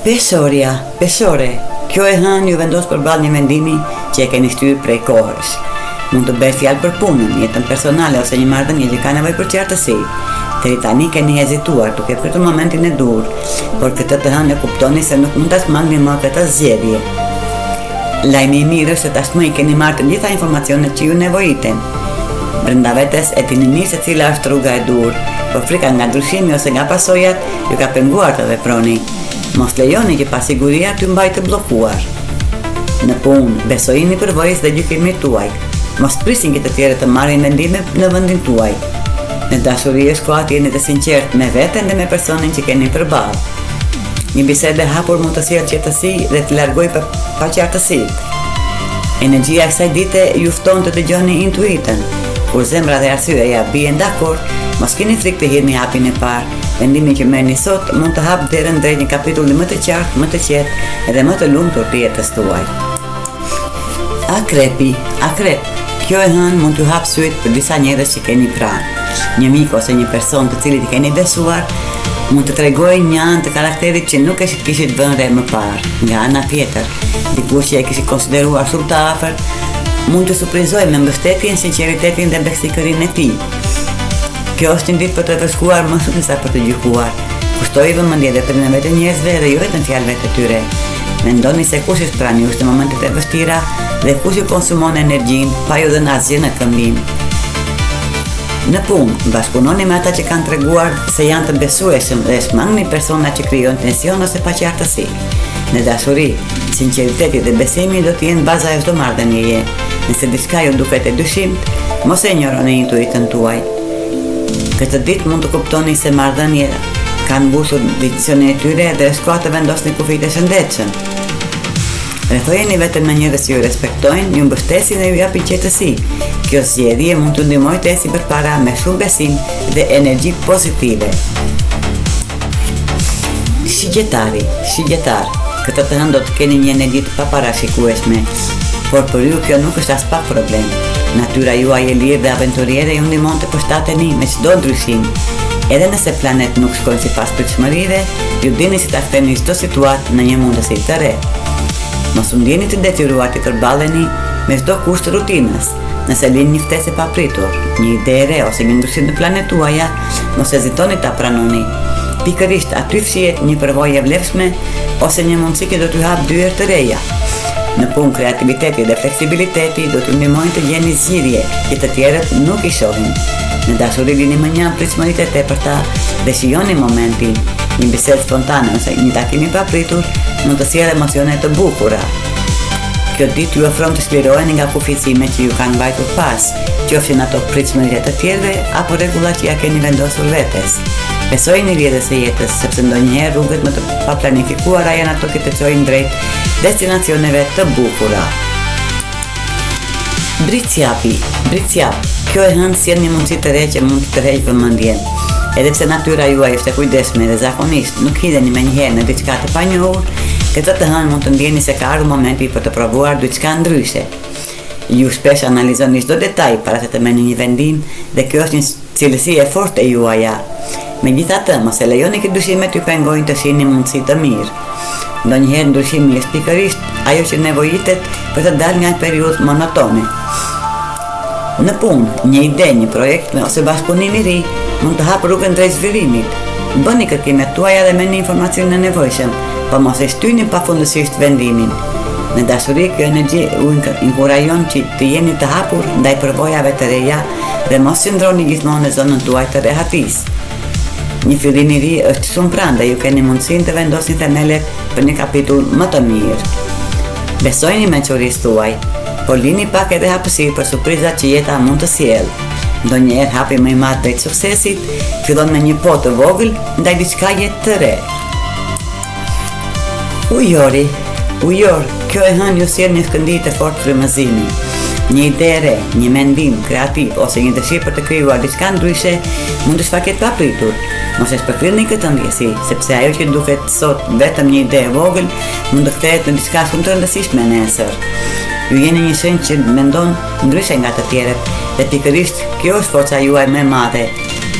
Pesore, kjo e hënë ju vendos përballë një vendimi që e keni shtyrë prej kohësh. Mund të bëhet fjalë për punën, jetën personale ose një marrëdhënie që ka nevojë për qartësi. Deri tani keni hezituar duke pritur momentin e dur, por këtë të hënë e kuptoni se nuk mund ta smangni më këtë zgjedhje. Lajmi i mirë është se tashmë i keni marrë të gjitha informacionet që ju nevojiten. Brenda vetes e dini mirë se cila është rruga e dur, por frika nga ndryshimi ose nga pasojat ju ka penguar të veproni. Mos lejoni që pasiguria t'ju mbajë të bllokuar. Në punë, besojini përvojës dhe gjykimit tuaj. Mos prisni që të tjerët të marrin vendime në vendin tuaj. Në dashuri është koha të jeni të sinqertë me veten dhe me personin që keni përballë. Një bisedë e hapur mund të sjellë qetësi dhe të largojë paqartësitë. Energjia e kësaj dite ju fton të dëgjoni intuitën. Kur zemra dhe arsyeja bien dakord, mos keni frikë të hidhni hapin e parë. Vendimi që merrni sot mund të hapë derën drejt një kapitulli më të qartë, më të qetë edhe më të lumtur të jetës tuaj. Akrep, kjo e hënë mund t'ju hapë syt për disa njerëz që keni pranë. Një mik ose një person të cilit i keni besuar mund të tregojë një anë të karakterit që nuk e kishit vënë re më parë. Nga ana tjetër, dikush që e kishit konsideruar shumë të afërt mund të surprizojë me mbështetjen, sinqeritetin dhe beksikërinë e tij. Kjo është një ditë për të vëshkuar më shumë sa për të gjykuar. Kushtoi vëmendje dhe prinëve të njerëzve dhe jo vetëm fjalëve të tyre. Mendoni se kush është pranë jush në momentet e vështira dhe kush ju konsumon energjinë pa ju dhënë asgjë në këmbim. Në punë, bashkëpunoni me ata që kanë treguar se janë të besueshëm dhe shmangni persona që krijojnë tension ose paqartësi. Në dashuri, sinqeriteti dhe besimi do të jenë baza e çdo marrëdhënieje. Nëse diçka ju duket e dyshimt, mos e injoroni intuitën tuaj. Këtë ditë mund të kuptoni se marrëdhënie kanë mbushur decisionin e tyre dhe është koha të vendosni kufijtë e shëndetshëm. Rrethojeni vetëm me njerëz që ju respektojnë, ju mbështesin dhe ju japin qetësi. Kjo zgjedhje mund të ndihmojë të ecni përpara me shumë besim dhe energji pozitive. Shigjetar, këtë të hënë do të keni një energji të paparashikueshme, por për ju kjo nuk është as pak problem. Natyra juaj e lirë dhe aventuriere ju ndihmon të përshtateni me çdo ndryshim. Edhe nëse planet nuk shkojnë sipas pritshmërive, ju dini si ta ktheni çdo situatë në një mundësi të re. Mos u ndjeni të detyruar të përballeni me çdo kusht të rutinës. Nëse lind një ftesë e papritur, një ide e re ose një ndryshim në planet tuaja, mos hezitoni ta pranoni. Pikërisht aty fshihet një përvojë e vlefshme ose një mundësi që do t'ju hapë dyer të reja. Në punë, kreativiteti dhe fleksibiliteti do t'ju ndihmojnë të gjeni zgjidhje që të tjerët nuk i shohin. Në dashuri lini më një pritshmëritë e tepërta dhe shijoni momentin. Një bisedë spontane ose një takim i papritur mund të sjellë emocione të bukura. Kjo ditë ju ofron të shliroheni nga kufizimet që ju kanë mbajtur pas, qofshin ato pritshmëritë të tjerëve apo rregullat që ja keni vendosur vetes. Besojini rrjedhës së jetës, sepse ndonjëherë rrugët më të paplanifikuara janë ato që të çojnë drejt destinacioneve të bukura. Bricjapi, kjo e hënë sjell një mundësi të re që mund të tërheqë vëmendjen. Edhe pse natyra juaj është e kujdesshme dhe zakonisht nuk hidheni menjëherë në diçka të panjohur, këtë të hënë mund të ndjeni se ka ardhur momenti për të provuar diçka ndryshe. Ju shpesh analizoni çdo detaj para se të merrni një vendim dhe kjo është një cilësi e fortë e juaja. Megjithatë, mos e lejoni që dyshimet ju pengojnë të shihni mundësi të mirë. Ndonjëherë ndryshimi është pikërisht ajo që nevojitet për të dalë nga një periudhë monotone. Në punë, një ide, një projekt ose bashkëpunim i ri mund të hapë rrugën drejt zhvillimit. Bëni kërkimet tuaja dhe merrni informacionin e nevojshëm, por mos e shtyni pafundësisht vendimin. Në dashuri, kjo energji u inkurajon që të jeni të hapur ndaj përvojave të reja dhe mos qëndroni gjithmonë në zonën tuaj të rehatisë. Një fillim i ri është shumë pranë dhe ju keni mundësinë të vendosni themelet për një kapitull më të mirë. Besojini mençurisë tuaj, por lini pak edhe hapësirë për surprizat që jeta mund të sjellë. Ndonjëherë hapi më i madh drejt suksesit fillon me një pot të vogël ndaj diçka të re. Ujor, kjo e hënë ju sjell një shkëndijë të fortë frymëzimi. Një ide e re, një mendim kreativ ose një dëshirë për të krijuar diçka ndryshe mund të shfaqet papritur. Mos e shpërfillni këtë ndjesi, sepse ajo që duket sot vetëm një ide e vogël mund të kthehet në diçka shumë të rëndësishme nesër. Ju jeni një shenjë që mendon ndryshe nga të tjerët dhe pikërisht kjo është forca juaj më e madhe.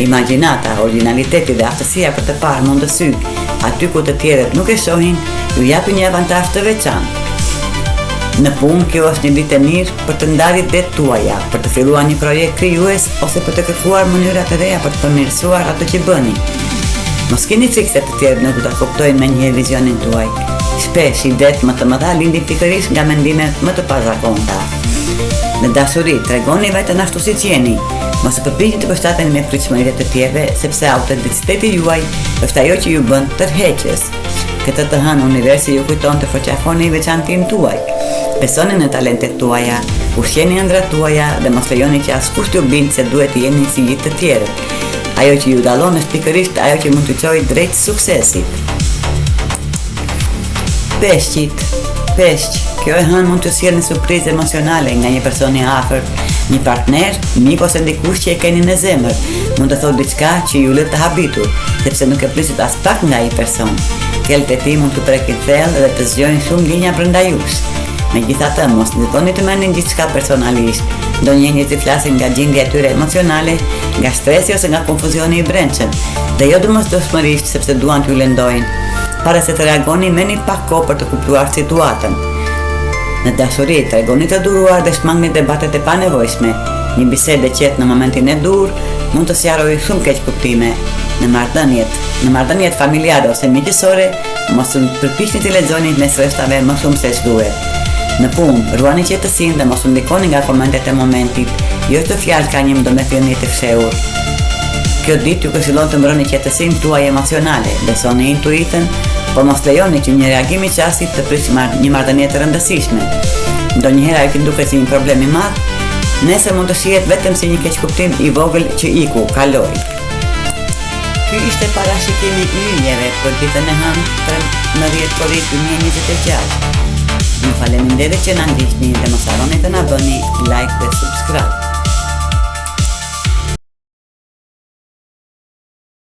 Imagjinata, originaliteti dhe aftësia për të parë mundësi aty ku të tjerët nuk e shohin, ju japi një avantazh të veçantë. Në punë, kjo është një ditë e mirë për të ndarë idetë tuaja, për të filluar një projekt krijues ose për të kërkuar mënyra të reja për të përmirësuar ato që bëni. Mos keni frikë se të tjerët nuk do ta kuptojnë menjëherë vizionin tuaj. Shpesh idetë më të mëdha lindin pikërisht nga mendime më të pazakonta. Në dashuri, tregoni vetëm ashtu siç jeni. Mos e përpiqeni të përshtateni me pritshmëritë të tjerëve, sepse autenticiteti juaj është ajo që ju bën tërheqës. Këtë të hënë universi ju kujton të forqafoni veçantinë tuaj. Besoni në talentet tuaja, ushqeni ëndrat tuaja dhe mos lejoni që askush t'ju bindë se duhet të jeni si gjithë të tjerët. Ajo që ju dallon është pikërisht ajo që mund të çojë drejt suksesit. Peshqit. Kjo e hënë mund të sjellë një surprizë emocionale nga një person i afërt, një partner, mik ose dikush që e keni në zemër. Mund të thotë diçka që ju lë të habitur, sepse nuk e prisit as pak nga ai person. Fjalët e tij mund të prekin thellë dhe të zgjojnë shumë linja brenda jush. Megjithatë, mos ndikoni të merrni gjithçka personalisht. Ndonjëherë njerëzit flasin nga gjendja e tyre emocionale, nga stresi ose nga konfuzioni i brendshëm, dhe jo domosdoshmërisht sepse duan t'ju lëndojnë. Para se të reagoni, merrni pak kohë për të kuptuar situatën. Në dashuri, tregoni të duruar dhe shmangni debatet e panevojshme. Një bisedë e qetë në momentin e dur mund të sqarojë shumë keq kuptime. Në marrëdhëniet familjare ose miqësore, mos u përpiqni të lexoni mes rreshtave më shumë se ç'duhet. Në punë, ruani qetësinë dhe mos u ndikoni nga komentet e momentit. Jo çdo fjalë ka një domethënie të fshehur. Kjo ditë ju këshillon të mbroni qetësinë tuaj emocionale, besoni intuitën, por mos lejoni që një reagim i çastit të prishë një marrëdhënie të rëndësishme. Ndonjëherë ajo që duket si një problem i madh, nesër mund të shihet vetëm si një keqkuptim i vogël që iku, kaloi. Ky ishte parashikimi i yjeve për ditën e hënë 13 korrik 2026. Ju faleminderit që na ndiqni dhe mos harroni të na bëni like dhe subscribe.